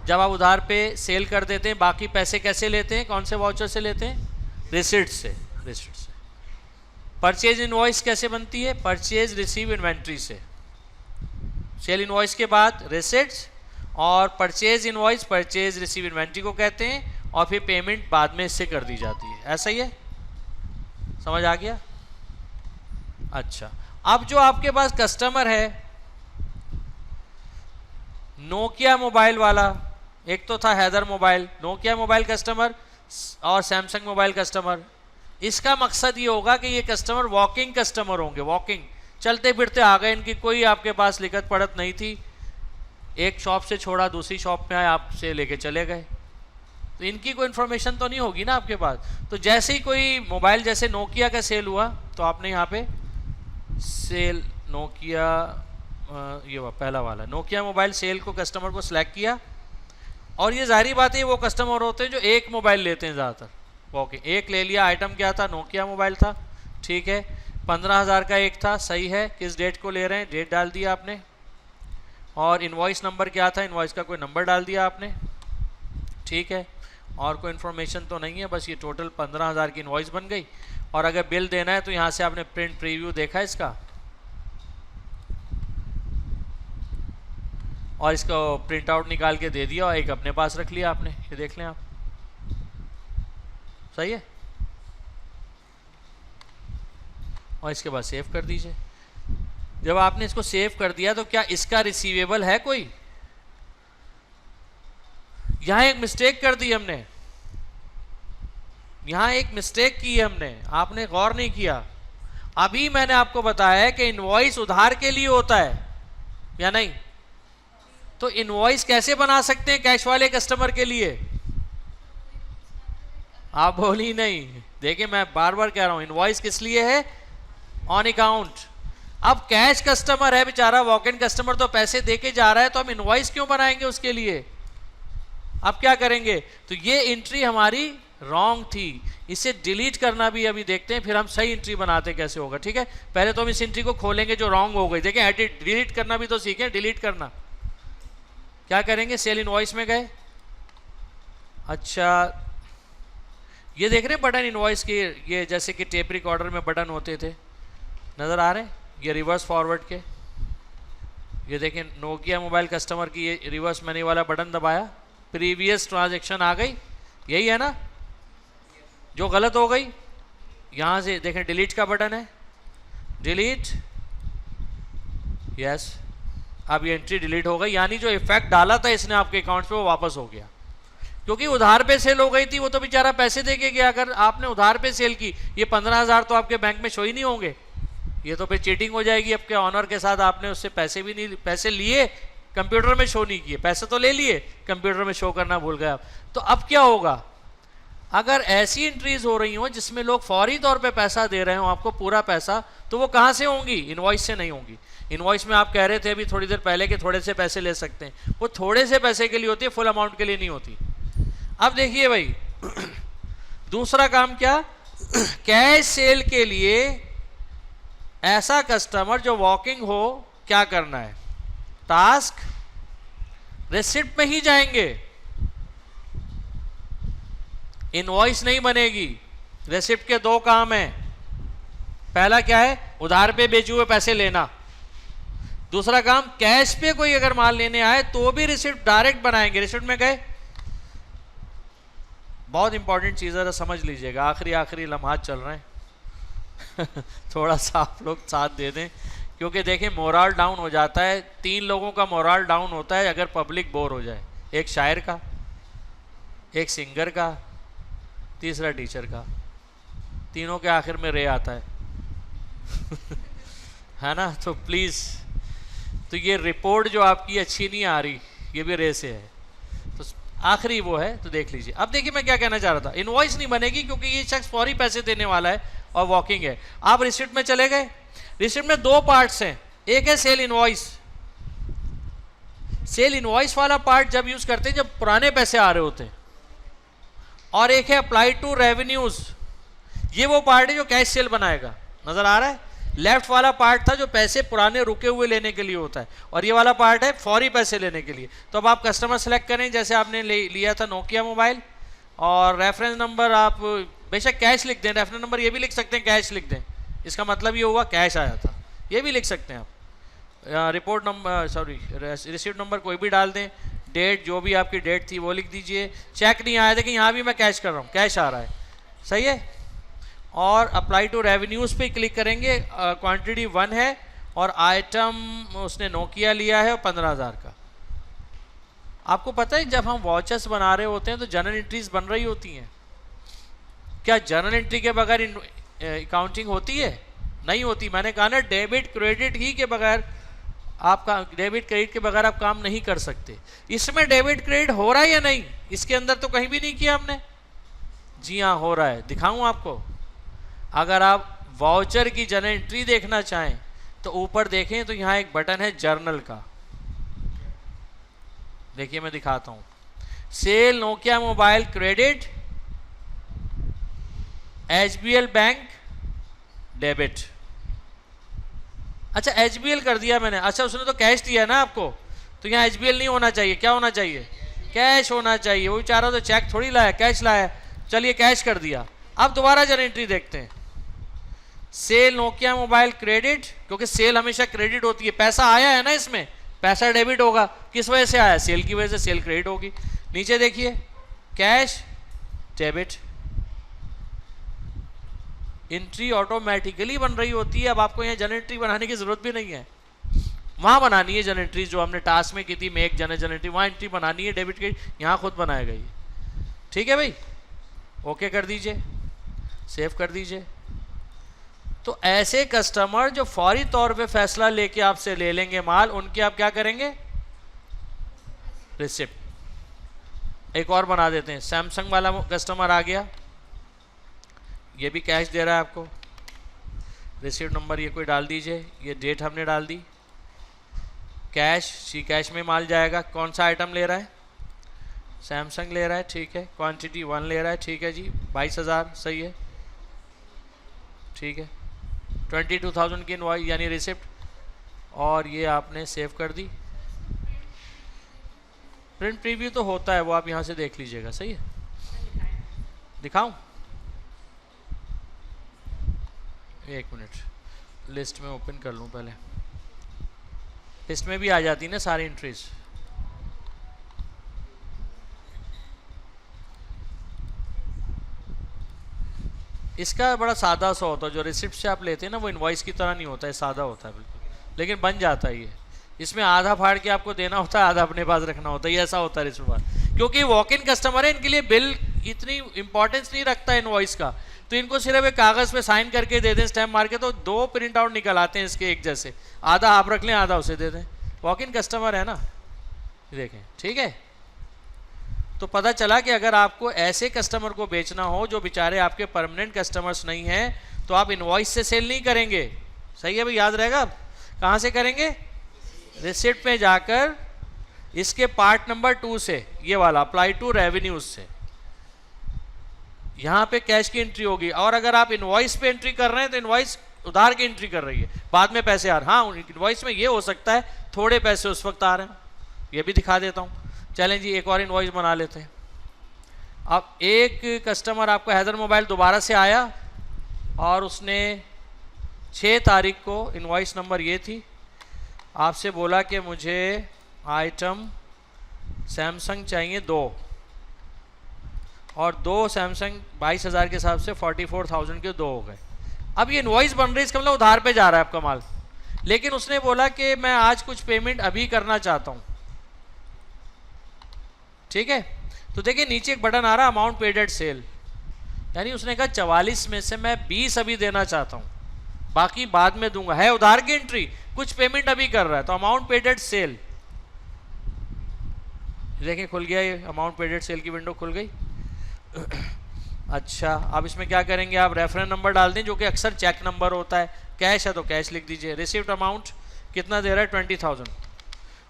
जब आप उधार पे सेल कर देते हैं, बाकी पैसे कैसे लेते हैं, कौन से वाउचर से लेते हैं? रिसिप्ट से, रिसिप्ट से। परचेज इनवॉइस कैसे बनती है? परचेज रिसीव इन्वेंट्री से। सेल इनवॉइस के बाद रिसिप्ट्स और purchase invoice purchase receive inventory को कहते हैं, और फिर पेमेंट बाद में इससे कर दी जाती है। ऐसा ही है, समझ आ गया? अच्छा, अब जो आपके पास कस्टमर है, नोकिया मोबाइल वाला, एक तो था Haidar mobile, Nokia mobile customer और सैमसंग मोबाइल कस्टमर। इसका मकसद ये होगा कि ये कस्टमर वॉकिंग कस्टमर होंगे, वॉकिंग, चलते फिरते आ गए, इनकी कोई आपके पास लिखत पढ़त नहीं थी, एक शॉप से छोड़ा दूसरी शॉप में आए, आपसे लेके चले गए, तो इनकी कोई इन्फॉर्मेशन तो नहीं होगी ना आपके पास। तो जैसे ही कोई मोबाइल जैसे नोकिया का सेल हुआ, तो आपने यहाँ पे सेल नोकिया, ये पहला वाला नोकिया मोबाइल सेल को कस्टमर को सिलेक्ट किया, और ये जाहिर बात है वो कस्टमर होते हैं जो एक मोबाइल लेते हैं ज़्यादातर, ओके, एक ले लिया। आइटम क्या था? नोकिया मोबाइल था, ठीक है, 15,000 का एक था, सही है। किस डेट को ले रहे हैं, डेट डाल दिया आपने, और इनवॉइस नंबर क्या था, इनवॉइस का कोई नंबर डाल दिया आपने, ठीक है। और कोई इन्फॉर्मेशन तो नहीं है, बस ये टोटल 15,000 की इनवॉइस बन गई। और अगर बिल देना है तो यहाँ से आपने प्रिंट प्रीव्यू देखा इसका, और इसको प्रिंट आउट निकाल के दे दिया और एक अपने पास रख लिया आपने, ये देख लें आप, सही है। और इसके बाद सेव कर दीजिए। जब आपने इसको सेव कर दिया तो क्या इसका रिसीवेबल है कोई? यहां एक मिस्टेक कर दी हमने, यहां एक मिस्टेक की है हमने, आपने गौर नहीं किया। अभी मैंने आपको बताया है कि इनवॉइस उधार के लिए होता है या नहीं, तो इनवॉइस कैसे बना सकते हैं कैश वाले कस्टमर के लिए? आप बोली नहीं, देखिए मैं बार बार कह रहा हूं, इनवॉइस किस लिए है? On account. अब कैश कस्टमर है बेचारा, वॉक इन कस्टमर, तो पैसे देके जा रहा है, तो हम इनवॉइस क्यों बनाएंगे उसके लिए? अब क्या करेंगे? तो ये एंट्री हमारी रॉन्ग थी, इसे डिलीट करना भी अभी देखते हैं, फिर हम सही एंट्री बनाते कैसे होगा। ठीक है, पहले तो हम इस एंट्री को खोलेंगे जो रॉन्ग हो गई। देखें, एडिट डिलीट करना भी तो सीखें, डिलीट करना क्या करेंगे? सेल इनवॉइस में गए, अच्छा ये देख रहे हैं बटन इनवॉइस के, ये जैसे कि टेप रिकॉर्डर में बटन होते थे, नजर आ रहे हैं? ये रिवर्स फॉरवर्ड के, ये देखें नोकिया मोबाइल कस्टमर की, ये रिवर्स मेन्यू वाला बटन दबाया, प्रीवियस ट्रांजैक्शन आ गई, यही है ना? जो गलत हो गई यहां से देखें डिलीट का बटन है, डिलीट, यस, अब ये एंट्री डिलीट हो गई, यानी जो इफेक्ट डाला था इसने आपके अकाउंट पे वो वापस हो गया। क्योंकि उधार पे सेल हो गई थी, वो तो बेचारा पैसे दे के गया। अगर आपने उधार पे सेल की, ये 15,000 तो आपके बैंक में शो ही नहीं होंगे, ये तो फिर चीटिंग हो जाएगी आपके ऑनर के साथ। आपने उससे पैसे भी नहीं, पैसे लिए कंप्यूटर में शो नहीं किए, पैसे तो ले लिए कंप्यूटर में शो करना भूल गए आप। तो अब क्या होगा? अगर ऐसी एंट्रीज हो रही हो जिसमें लोग फौरी तौर पे पैसा दे रहे हो आपको पूरा पैसा, तो वो कहां से होंगी? इनवॉइस से नहीं होंगी। इनवॉइस में आप कह रहे थे अभी थोड़ी देर पहले कि थोड़े से पैसे ले सकते हैं, वो थोड़े से पैसे के लिए होती है, फुल अमाउंट के लिए नहीं होती। अब देखिए भाई दूसरा काम क्या? कैश सेल के लिए ऐसा कस्टमर जो वॉकिंग हो, क्या करना है? टास्क रिसिप्ट में ही जाएंगे, इनवॉइस नहीं बनेगी। रिसिप्ट के दो काम हैं, पहला क्या है? उधार पे बेचे हुए पैसे लेना, दूसरा काम कैश पे कोई अगर माल लेने आए तो भी रिसिप्ट डायरेक्ट बनाएंगे। रिसिप्ट में गए, बहुत इंपॉर्टेंट चीज है, समझ लीजिएगा, आखिरी लम्हात चल रहे हैं थोड़ा सा आप लोग साथ दे दें, क्योंकि देखें मोरल डाउन हो जाता है। 3 लोगों का मोरल डाउन होता है अगर पब्लिक बोर हो जाए, एक शायर का, एक सिंगर का, तीसरा टीचर का, तीनों के आखिर में रे आता है है ना? तो प्लीज, तो ये रिपोर्ट जो आपकी अच्छी नहीं आ रही, ये भी रे से है, तो आखिरी वो है, तो देख लीजिए। अब देखिए मैं क्या कहना चाह रहा था, इनवॉइस नहीं बनेगी क्योंकि ये शख्स फौरी पैसे देने वाला है और वॉकिंग है। आप रिसिप्ट में चले गए, रिसिप्ट में 2 पार्ट्स हैं, एक है सेल इनवॉइस। सेल इनवॉइस वाला पार्ट जब यूज करते हैं जब पुराने पैसे आ रहे होते हैं, और एक है अप्लाई टू रेवेन्यूज, ये वो पार्ट है जो कैश सेल बनाएगा। नजर आ रहा है? लेफ्ट वाला पार्ट था जो पैसे पुराने रुके हुए लेने के लिए होता है, और ये वाला पार्ट है फौरी पैसे लेने के लिए। तो अब आप कस्टमर सेलेक्ट करें, जैसे आपने लिया था नोकिया मोबाइल, और रेफरेंस नंबर आप बेशक कैश लिख दें, रेफरेंस नंबर ये भी लिख सकते हैं कैश लिख दें, इसका मतलब ये हुआ कैश आया था, ये भी लिख सकते हैं आप। Report number, sorry receipt number कोई भी डाल दें, डेट जो भी आपकी डेट थी वो लिख दीजिए। चेक नहीं आया था कि यहाँ भी मैं कैश कर रहा हूँ, कैश आ रहा है, सही है। और अप्लाई टू रेवेन्यूज पे क्लिक करेंगे, क्वांटिटी 1 है और आइटम उसने नोकिया लिया है 15,000 का। आपको पता है जब हम वॉचेस बना रहे होते हैं तो जर्नल एंट्रीज बन रही होती हैं, क्या जर्नल एंट्री के बगैर अकाउंटिंग होती है? नहीं होती। मैंने कहा ना, डेबिट क्रेडिट ही के बगैर आपका, डेबिट क्रेडिट के बगैर आप काम नहीं कर सकते। इसमें डेबिट क्रेडिट हो रहा है या नहीं? इसके अंदर तो कहीं भी नहीं किया हमने। जी हाँ, हो रहा है, दिखाऊं आपको। अगर आप वाउचर की जर्नल एंट्री देखना चाहें तो ऊपर देखें तो यहाँ एक बटन है जर्नल का, देखिए मैं दिखाता हूं। Sale Nokia mobile credit, HBL bank debit. अच्छा एचबीएल कर दिया मैंने, अच्छा उसने तो कैश दिया ना आपको, तो यहाँ एचबीएल नहीं होना चाहिए, क्या होना चाहिए? कैश होना चाहिए। वो बेचारा तो चेक थोड़ी लाया, कैश लाया, चलिए कैश कर दिया। अब दोबारा जरा एंट्री देखते हैं, सेल नोकिया मोबाइल क्रेडिट, क्योंकि सेल हमेशा क्रेडिट होती है, पैसा आया है ना इसमें, पैसा डेबिट होगा, किस वजह से आया? सेल की वजह से, सेल क्रेडिट होगी। नीचे देखिए कैश डेबिट, एंट्री ऑटोमेटिकली बन रही होती है। अब आपको यहाँ जनरल एंट्री बनाने की जरूरत भी नहीं है, वहां बनानी है जनरल एंट्री जो हमने टास्क में की थी, मेक जनरल एंट्री, वहां एंट्री बनानी है डेबिट की, यहाँ खुद बनाएगा ये। ठीक है भाई, ओके कर दीजिए, सेव कर दीजिए। तो ऐसे कस्टमर जो फौरी तौर पे फैसला लेके आपसे ले लेंगे माल, उनके आप क्या करेंगे? रिसिप्ट। एक और बना देते हैं, सैमसंग वाला कस्टमर आ गया, ये भी कैश दे रहा है आपको, रिसीव नंबर ये कोई डाल दीजिए, ये डेट हमने डाल दी। कैश, सी कैश में माल जाएगा। कौन सा आइटम ले रहा है? सैमसंग ले रहा है, ठीक है। क्वांटिटी 1 ले रहा है, ठीक है जी। 22,000 सही है, ठीक है। 22,000 की इनवॉइस यानी रिसिप्ट, और ये आपने सेव कर दी। प्रिंट प्रीव्यू तो होता है, वो आप यहाँ से देख लीजिएगा, सही है। दिखाऊं? एक मिनट, लिस्ट में ओपन कर लूँ पहले। लिस्ट में भी आ जाती ना सारी एंट्रीज। इसका बड़ा सादा सा होता है, जो रिसिप्ट से आप लेते हैं ना वो इनवॉइस की तरह नहीं होता है, सादा होता है बिल्कुल, लेकिन बन जाता है ये। इसमें आधा फाड़ के आपको देना होता है, आधा अपने पास रखना होता है, ये ऐसा होता है रिसिप्ट पर। क्योंकि वॉक इन कस्टमर है, इनके लिए बिल इतनी इंपॉर्टेंस नहीं रखता है इनवॉइस का, तो इनको सिर्फ एक कागज़ पे साइन करके दे दें स्टैम्प मार के, तो 2 प्रिंट आउट निकल आते हैं इसके एक जैसे। आधा आप रख लें, आधा उसे दे दें। वॉक इन कस्टमर है ना, देखें, ठीक है। तो पता चला कि अगर आपको ऐसे कस्टमर को बेचना हो जो बेचारे आपके परमानेंट कस्टमर्स नहीं हैं, तो आप इनवॉइस से सेल नहीं करेंगे। सही है भाई, याद रहेगा। कहाँ से करेंगे? रिसिप्ट पे जाकर इसके पार्ट नंबर 2 से, ये वाला अप्लाई टू रेवेन्यूज से, यहाँ पे कैश की एंट्री होगी। और अगर आप इनवॉइस पे एंट्री कर रहे हैं तो इनवॉइस उधार की एंट्री कर रही है, बाद में पैसे आ रहे हैं। हाँ, इनवॉइस में ये हो सकता है थोड़े पैसे उस वक्त आ रहे हैं, ये भी दिखा देता हूँ। चलें जी, एक और इनवॉइस बना लेते हैं। अब एक कस्टमर आपका हैदर मोबाइल दोबारा से आया और उसने 6 तारीख को, इनवॉइस नंबर ये थी, आपसे बोला कि मुझे आइटम सैमसंग चाहिए 2, और 2 सैमसंग 22,000 के हिसाब से 44,000 के 2 हो गए। अब ये इनवॉइस बन रही है, इसका मतलब उधार पे जा रहा है आपका माल, लेकिन उसने बोला कि मैं आज कुछ पेमेंट अभी करना चाहता हूँ, ठीक है। तो देखिए नीचे एक बटन आ रहा है अमाउंट पेड एट सेल, यानी उसने कहा 44 में से मैं 20 अभी देना चाहता हूँ, बाकी बाद में दूंगा। है उधार की एंट्री, कुछ पेमेंट अभी कर रहा है, तो अमाउंट पेड एट सेल, देखिए खुल गया, ये अमाउंट पेड एट सेल की विंडो खुल गई। अच्छा, अब इसमें क्या करेंगे, आप रेफरेंस नंबर डाल दें जो कि अक्सर चेक नंबर होता है। कैश है तो कैश लिख दीजिए। रिसीव्ड अमाउंट कितना दे रहा है? 20,000।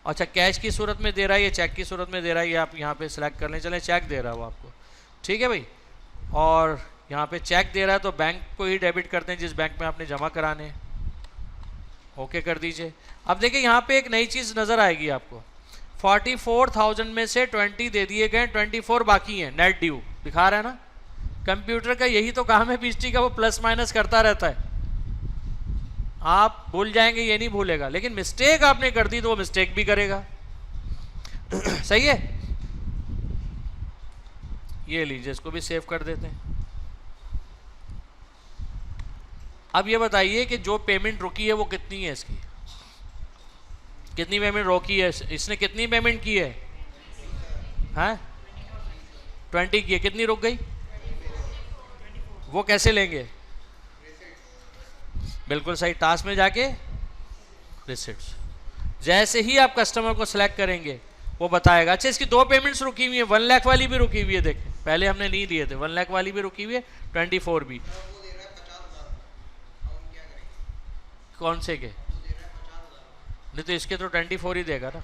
अच्छा, कैश की सूरत में दे रहा है, ये चेक की सूरत में दे रहा है, ये आप यहाँ पे सिलेक्ट कर लें। चलें, चेक दे रहा है वो आपको, ठीक है भाई। और यहाँ पे चेक दे रहा है तो बैंक को ही डेबिट करते हैं जिस बैंक में आपने जमा कराने हैं। ओके कर दीजिए। अब देखिए यहाँ पे एक नई चीज़ नज़र आएगी आपको, 44,000 में से 20 दे दिए गए, 24 बाकी हैं, नेट ड्यू दिखा रहा है ना। कंप्यूटर का यही तो काम है पीएचडी का, वो प्लस माइनस करता रहता है। आप भूल जाएंगे, ये नहीं भूलेगा, लेकिन मिस्टेक आपने कर दी तो वो मिस्टेक भी करेगा। सही है, ये लीजिए, इसको भी सेव कर देते हैं। अब ये बताइए कि जो पेमेंट रुकी है वो कितनी है, इसकी कितनी पेमेंट रोकी है, इसने कितनी पेमेंट की है? हाँ 20 की है, कितनी रुक गई? वो कैसे लेंगे? बिल्कुल सही, टास्क में जाके रिसिप्ट्स, जैसे ही आप कस्टमर को सिलेक्ट करेंगे वो बताएगा। अच्छा, इसकी 2 पेमेंट्स रुकी हुई है, 1 लाख वाली भी रुकी हुई है, देखें पहले हमने नहीं दिए थे, 1 लाख वाली भी रुकी हुई है, 24 भी। कौन से के? नहीं तो इसके तो 24 ही देगा ना।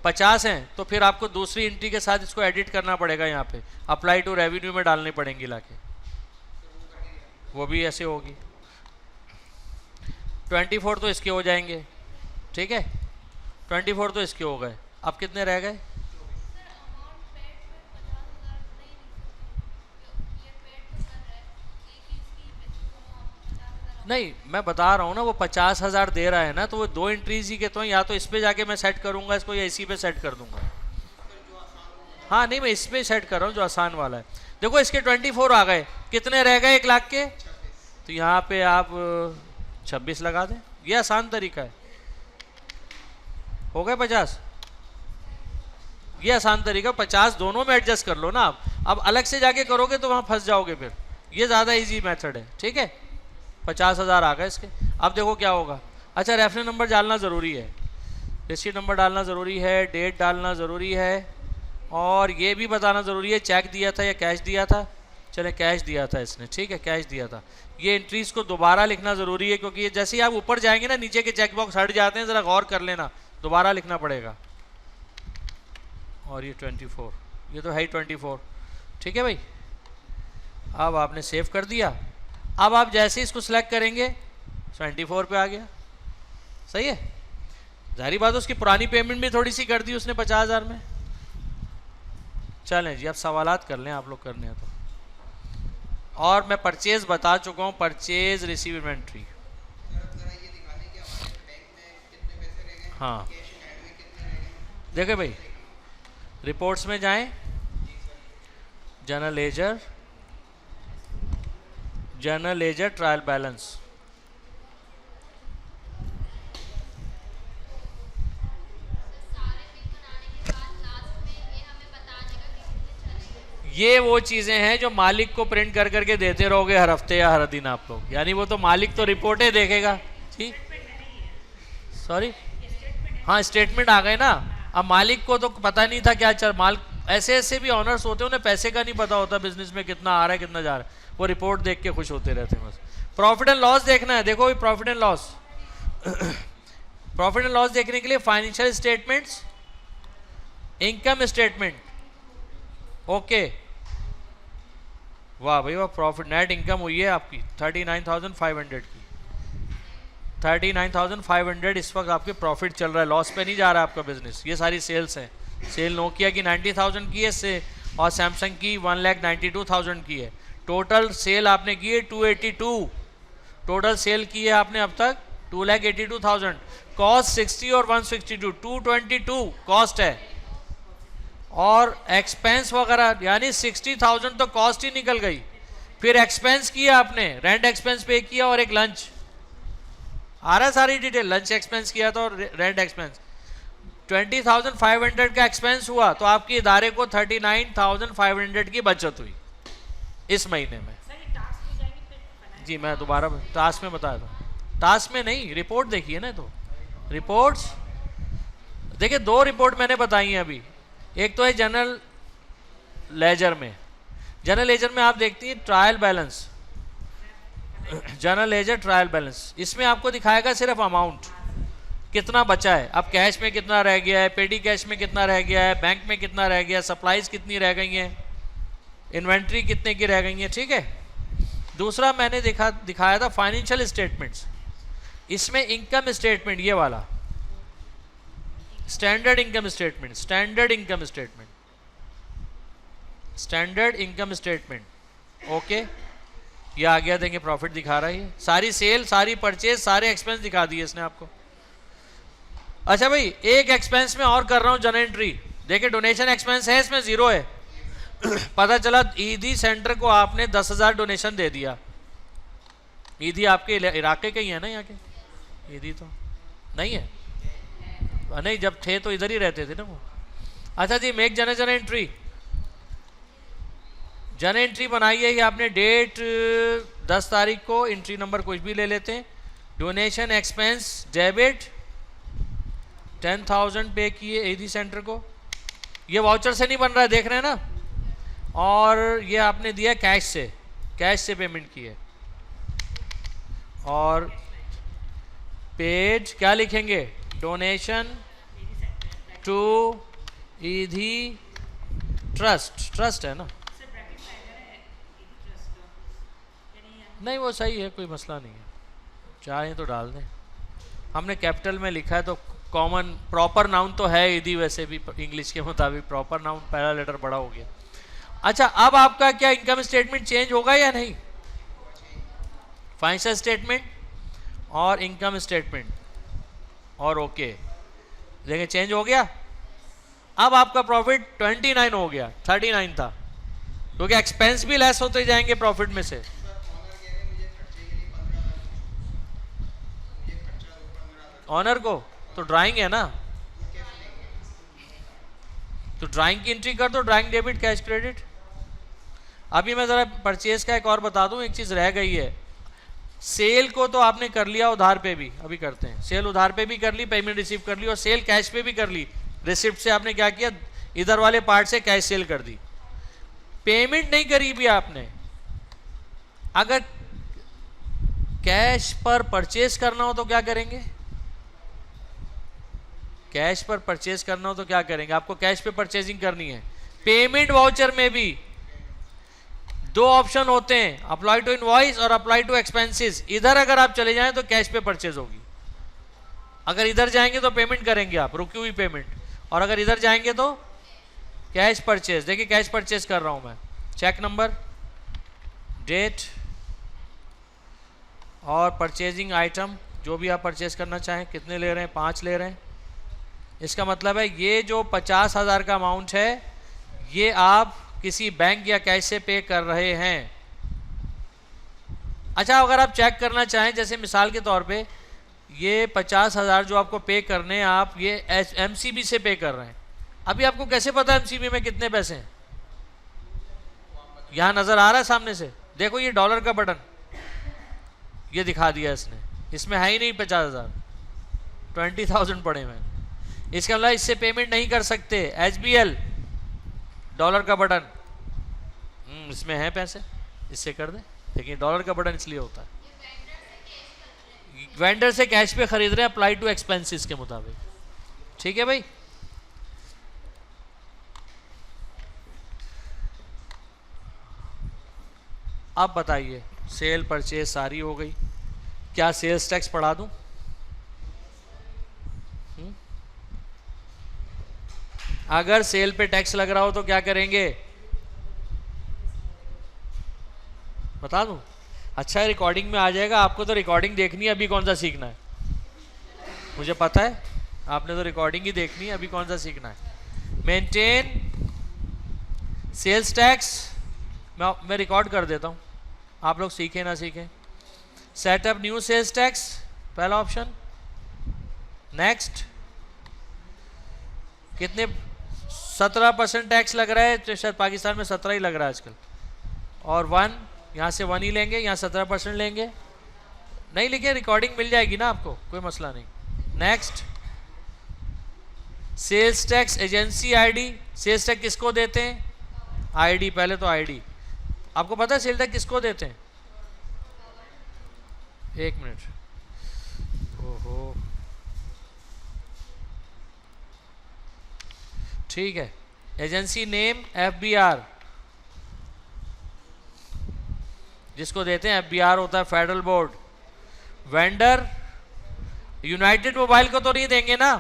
50 हैं तो फिर आपको दूसरी एंट्री के साथ इसको एडिट करना पड़ेगा, यहाँ पे अप्लाई टू रेवेन्यू में डालनी पड़ेंगी लाके, वो भी ऐसे होगी। 24 तो इसके हो जाएंगे, ठीक है, 24 तो इसके हो गए। अब कितने रह गए? नहीं, मैं बता रहा हूँ ना, वो 50,000 दे रहा है ना, तो वो 2 एंट्रीज ही कहता हूँ, या तो इस पे जाके मैं सेट करूँगा इसको, या इसी पे सेट कर दूंगा। हाँ नहीं, मैं इस पे सेट कर रहा हूँ जो आसान वाला है। देखो इसके 24 आ गए, कितने रह गए 1 लाख के? तो यहाँ पे आप 26 लगा दें, ये आसान तरीका है। हो गए 50, ये आसान तरीका। 50 दोनों में एडजस्ट कर लो ना आप। अब अलग से जाके करोगे तो वहाँ फंस जाओगे, फिर ये ज़्यादा इजी मेथड है, ठीक है। 50,000 आ गए इसके। अब देखो क्या होगा। अच्छा, रेफरेंस नंबर डालना ज़रूरी है, रिसीट नंबर डालना ज़रूरी है, डेट डालना ज़रूरी है, और ये भी बताना ज़रूरी है चेक दिया था या कैश दिया था। चले कैश दिया था इसने, ठीक है कैश दिया था। ये एंट्रीज को दोबारा लिखना ज़रूरी है, क्योंकि ये जैसे ही आप ऊपर जाएंगे ना नीचे के चेक बॉक्स हट जाते हैं, ज़रा गौर कर लेना, दोबारा लिखना पड़ेगा। और ये 24, ये तो है ही 24, ठीक है भाई। अब आपने सेव कर दिया। अब आप जैसे ही इसको सिलेक्ट करेंगे 24 पे आ गया, सही है। जाहिर बात है उसकी पुरानी पेमेंट भी थोड़ी सी कर दी उसने 50,000 में। चलें जी, अब सवालात कर लें आप लोग करने हैं तो। और मैं परचेज बता चुका हूँ, परचेज रिसीव इन्वेंट्री। हाँ देखे भाई, रिपोर्ट्स में जाएं, general ledger, general ledger trial balance, ये वो चीज़ें हैं जो मालिक को प्रिंट कर करके देते रहोगे हर हफ्ते या हर दिन आप लोग, यानी वो तो मालिक तो रिपोर्टें देखेगा, ठीक। सॉरी, हाँ स्टेटमेंट आ गए ना। अब मालिक को तो पता नहीं था क्या चल, माल ऐसे ऐसे भी ऑनर्स होते हैं उन्हें पैसे का नहीं पता होता बिजनेस में कितना आ रहा है कितना जा रहा है, वो रिपोर्ट देख के खुश होते रहते हैं बस। प्रॉफिट एंड लॉस देखना है, देखो profit and loss profit and loss देखने के लिए financial statements, income statement, okay. वाह भाई वाह, प्रॉफिट नेट इनकम हुई है आपकी 39,500 की, 39,500 इस वक्त आपके प्रॉफिट चल रहा है, लॉस पे नहीं जा रहा है आपका बिजनेस। ये सारी सेल्स हैं। सेल नोकिया की 90,000 की है से, और सैमसंग की 1,92,000 की है। टोटल सेल आपने की है 282, टोटल सेल की है आपने अब तक 2,82,000। कॉस्ट 60 और 162, 222 कॉस्ट है, और एक्सपेंस वगैरह यानी 60,000 तो कॉस्ट ही निकल गई। फिर एक्सपेंस किया आपने, रेंट एक्सपेंस पे किया और एक लंच, आ रहा है सारी डिटेल, लंच एक्सपेंस किया था और रेंट एक्सपेंस। 20,500 का एक्सपेंस हुआ तो आपके इदारे को 39,500 की बचत हुई इस महीने में। जी मैं दोबारा टास्क में बताया था, टास्क में नहीं, रिपोर्ट देखिए ना। तो रिपोर्ट्स देखिए, दो रिपोर्ट मैंने बताई हैं अभी। एक तो है जनरल लेजर में, जनरल लेजर में आप देखती हैं trial balance, general ledger trial balance, इसमें आपको दिखाएगा सिर्फ अमाउंट कितना बचा है, अब कैश में कितना रह गया है, पेडी कैश में कितना रह गया है, बैंक में कितना रह गया, सप्लाईज कितनी रह गई हैं, इन्वेंट्री कितने की रह गई है, ठीक है। दूसरा मैंने दिखाया था फाइनेंशियल स्टेटमेंट्स, इसमें इनकम स्टेटमेंट, ये वाला standard income statement, standard income statement, standard income statement, okay. ये आ गया, देंगे प्रॉफिट दिखा रहा है, सारी सेल, सारी परचेज, सारे एक्सपेंस दिखा दिए इसने आपको। अच्छा भाई, एक एक्सपेंस में और कर रहा हूं जनरल एंट्री, देखिए डोनेशन एक्सपेंस है इसमें 0 है पता चला ईदी सेंटर को आपने 10,000 डोनेशन दे दिया। ईदी आपके इलाके के ही है ना, यहाँ के ईदी तो नहीं है, नहीं जब थे तो इधर ही रहते थे ना वो। अच्छा जी, make general entry, general entry बनाई है ये आपने, डेट 10 तारीख को, एंट्री नंबर कुछ भी ले लेते हैं। डोनेशन एक्सपेंस डेबिट 10,000 पे किए ईदी सेंटर को, ये वाउचर से नहीं बन रहा है, देख रहे हैं ना। और ये आपने दिया कैश से पेमेंट की है। और पेड क्या लिखेंगे, डोनेशन टू ईदी ट्रस्ट है ना, नहीं वो सही है, कोई मसला नहीं है, चाहें तो डाल दें। हमने कैपिटल में लिखा है तो कॉमन, प्रॉपर नाउन तो है ईदी, वैसे भी इंग्लिश के मुताबिक प्रॉपर नाउन पहला लेटर बड़ा हो गया। अच्छा, अब आपका क्या इनकम स्टेटमेंट चेंज होगा या नहीं, फाइनेंशियल स्टेटमेंट और इनकम स्टेटमेंट, और ओके देखिए चेंज हो गया। अब आपका प्रॉफिट 29 हो गया, 39 था, क्योंकि एक्सपेंस भी लेस होते जाएंगे प्रॉफिट में से। ऑनर को तो ड्राइंग है ना, तो ड्राइंग की एंट्री कर दो, ड्राइंग डेबिट कैश क्रेडिट। अभी मैं ज़रा परचेज का एक और बता दूं, एक चीज़ रह गई है। सेल को तो आपने कर लिया उधार पे भी, अभी करते हैं, सेल उधार पे भी कर ली, पेमेंट रिसीव कर ली, और सेल कैश पे भी कर ली। रिसिप्ट से आपने क्या किया, इधर वाले पार्ट से कैश सेल कर दी, पेमेंट नहीं करी भी आपने, अगर कैश पर परचेज करना हो तो क्या करेंगे? कैश पर परचेज करना हो तो क्या करेंगे? आपको कैश पे परचेजिंग करनी है। पेमेंट वाउचर में भी दो ऑप्शन होते हैं, अप्लाई टू इनवॉइस और अप्लाई टू एक्सपेंसेस। इधर अगर आप चले जाएं तो कैश पे परचेज होगी, अगर इधर जाएंगे तो पेमेंट करेंगे आप, रुकी हुई पेमेंट, और अगर इधर जाएंगे तो कैश परचेज। देखिए कैश परचेज कर रहा हूं मैं, चेक नंबर, डेट और परचेजिंग आइटम जो भी आप परचेज करना चाहें। कितने ले रहे हैं? 5 ले रहे हैं। इसका मतलब है ये जो 50,000 का अमाउंट है ये आप किसी बैंक या कैश से पे कर रहे हैं। अच्छा, अगर आप चेक करना चाहें, जैसे मिसाल के तौर पे ये 50,000 जो आपको पे करने हैं, आप ये एमसीबी से पे कर रहे हैं। अभी आपको कैसे पता एमसीबी में कितने पैसे हैं? यहां नजर आ रहा है सामने से, देखो ये डॉलर का बटन ये दिखा दिया इसने, इसमें है ही नहीं 50,000, 20,000 पड़े हुए। इसका मतलब इससे पेमेंट नहीं कर सकते। एचबीएल डॉलर का बटन, इसमें है पैसे, इससे कर दे। लेकिन डॉलर का बटन इसलिए होता है, वेंडर से कैश पे खरीद रहे हैं अप्लाई टू एक्सपेंसेस के मुताबिक। ठीक है भाई, अब बताइए, सेल परचेज सारी हो गई, क्या सेल्स टैक्स पढ़ा दूं? अगर सेल पे टैक्स लग रहा हो तो क्या करेंगे? बता दूं? अच्छा, रिकॉर्डिंग में आ जाएगा, आपको तो रिकॉर्डिंग देखनी है, अभी कौन सा सीखना है? मुझे पता है, आपने तो रिकॉर्डिंग ही देखनी है, अभी कौन सा सीखना है? मेंटेन सेल्स टैक्स, मैं रिकॉर्ड कर देता हूं, आप लोग सीखें ना सीखें। सेटअप न्यू सेल्स टैक्स पहला ऑप्शन। नेक्स्ट, कितने 17% टैक्स लग रहा है, तो शायद पाकिस्तान में 17 ही लग रहा है आजकल, और 1 यहाँ से 1 ही लेंगे, यहाँ 17% लेंगे, नहीं लिखे, रिकॉर्डिंग मिल जाएगी ना आपको, कोई मसला नहीं। Next, sales tax agency ID, sales tax किसको देते हैं? आईडी, पहले तो आईडी। आपको पता है सेल्स टैक्स किसको देते हैं? एक मिनट, ओहो ठीक है, एजेंसी नेम एफबीआर, जिसको देते हैं एफबीआर होता है federal board. Vendor United mobile को तो नहीं देंगे ना?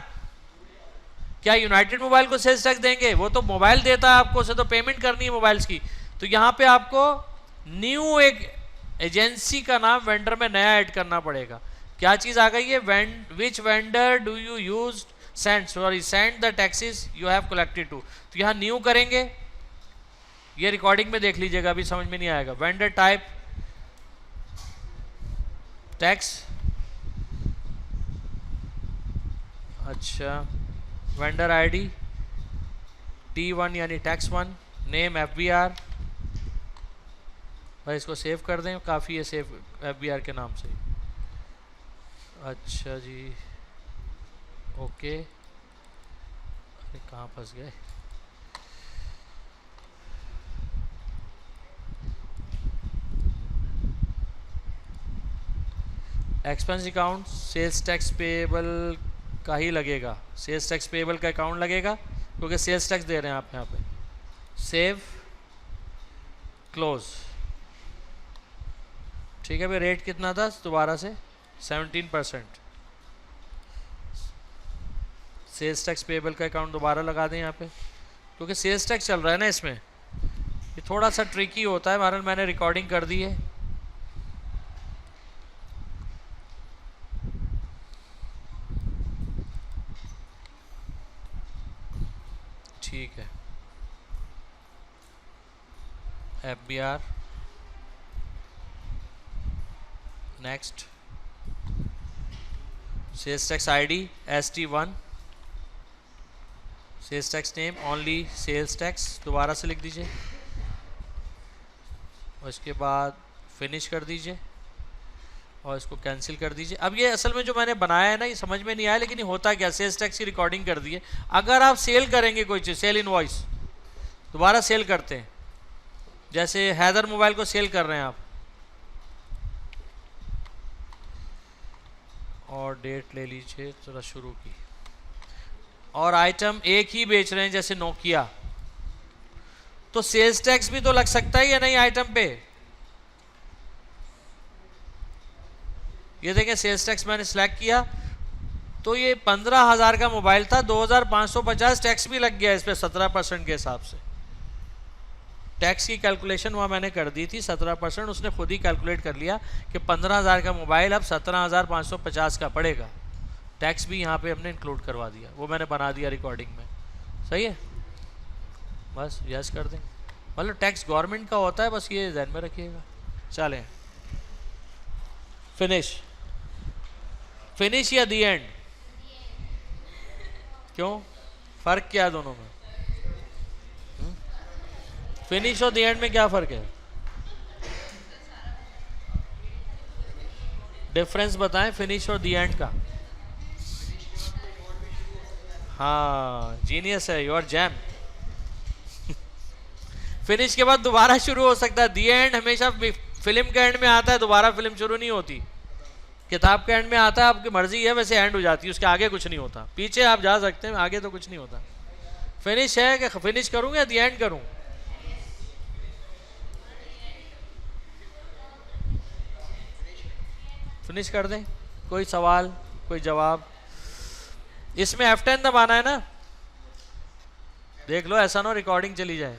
क्या यूनाइटेड मोबाइल को सेल्स टैक्स देंगे? वो तो मोबाइल देता है आपको, उसे तो पेमेंट करनी है मोबाइल्स की। तो यहां पे आपको न्यू एक एजेंसी का नाम वेंडर में नया ऐड करना पड़ेगा। क्या चीज आ गई है? Which vendor do you use send the taxes you have collected to. तो यहां न्यू करेंगे, ये रिकॉर्डिंग में देख लीजिएगा, अभी समझ में नहीं आएगा। वेंडर टाइप टैक्स, अच्छा, वेंडर आईडी T1 यानी टैक्स 1, नेम एफबीआर, भाई इसको सेव कर दें, काफ़ी है सेव एफबीआर के नाम से। अच्छा जी, ओके, अरे कहाँ फंस गए? Expense account sales tax payable का ही लगेगा, सेल्स टैक्स पेएबल का अकाउंट लगेगा क्योंकि सेल्स टैक्स दे रहे हैं आप यहाँ पे। सेव, क्लोज, ठीक है भाई। रेट कितना था दोबारा से? 17%। सेल्स टैक्स पेएबल का अकाउंट दोबारा लगा दें यहाँ पे, क्योंकि सेल्स टैक्स चल रहा है ना इसमें, ये थोड़ा सा ट्रिकी होता है। बहरहाल मैंने रिकॉर्डिंग कर दी है, ठीक है। FBR, next, sales tax ID ST1, sales tax name only sales tax, दोबारा से लिख दीजिए, और इसके बाद फिनिश कर दीजिए और इसको कैंसिल कर दीजिए। अब ये असल में जो मैंने बनाया है ना, ये समझ में नहीं आया, लेकिन ये होता क्या, सेल्स टैक्स की रिकॉर्डिंग कर दी है। अगर आप सेल करेंगे कोई चीज़, सेल इनवॉइस दोबारा सेल करते हैं, जैसे हैदर मोबाइल को सेल कर रहे हैं आप, और डेट ले लीजिए जरा शुरू की, और आइटम एक ही बेच रहे हैं जैसे नोकिया, तो सेल्स टैक्स भी तो लग सकता है या नहीं आइटम पे। ये देखें सेल्स टैक्स मैंने सिलेक्ट किया तो ये 15,000 का मोबाइल था, 2,550 टैक्स भी लग गया इस पे 17% के हिसाब से। टैक्स की कैलकुलेशन वहाँ मैंने कर दी थी 17%, उसने खुद ही कैलकुलेट कर लिया कि 15,000 का मोबाइल अब 17,550 का पड़ेगा। टैक्स भी यहाँ पे हमने इंक्लूड करवा दिया, वो मैंने बना दिया रिकॉर्डिंग में। सही है, बस यस कर दें। मतलब टैक्स गवर्नमेंट का होता है, बस ये ध्यान में रखिएगा। चलें फिनिश, फिनिश या दी एंड, क्यों फर्क क्या है दोनों में? फिनिश और दी एंड में क्या फर्क है? डिफरेंस बताएं फिनिश और दी एंड का। हाँ जीनियस है, योर जैम। फिनिश के बाद दोबारा शुरू हो सकता है, दी एंड हमेशा फिल्म के एंड में आता है, दोबारा फिल्म शुरू नहीं होती। किताब के एंड में आता है, आपकी मर्जी है, वैसे एंड हो जाती है, उसके आगे कुछ नहीं होता। पीछे आप जा सकते हैं, आगे तो कुछ नहीं होता। फिनिश है कि फिनिश करूं या दी एंड करूं? फिनिश कर दें। कोई सवाल, कोई जवाब? इसमें F10 दबाना है ना, देख लो ऐसा ना रिकॉर्डिंग चली जाए।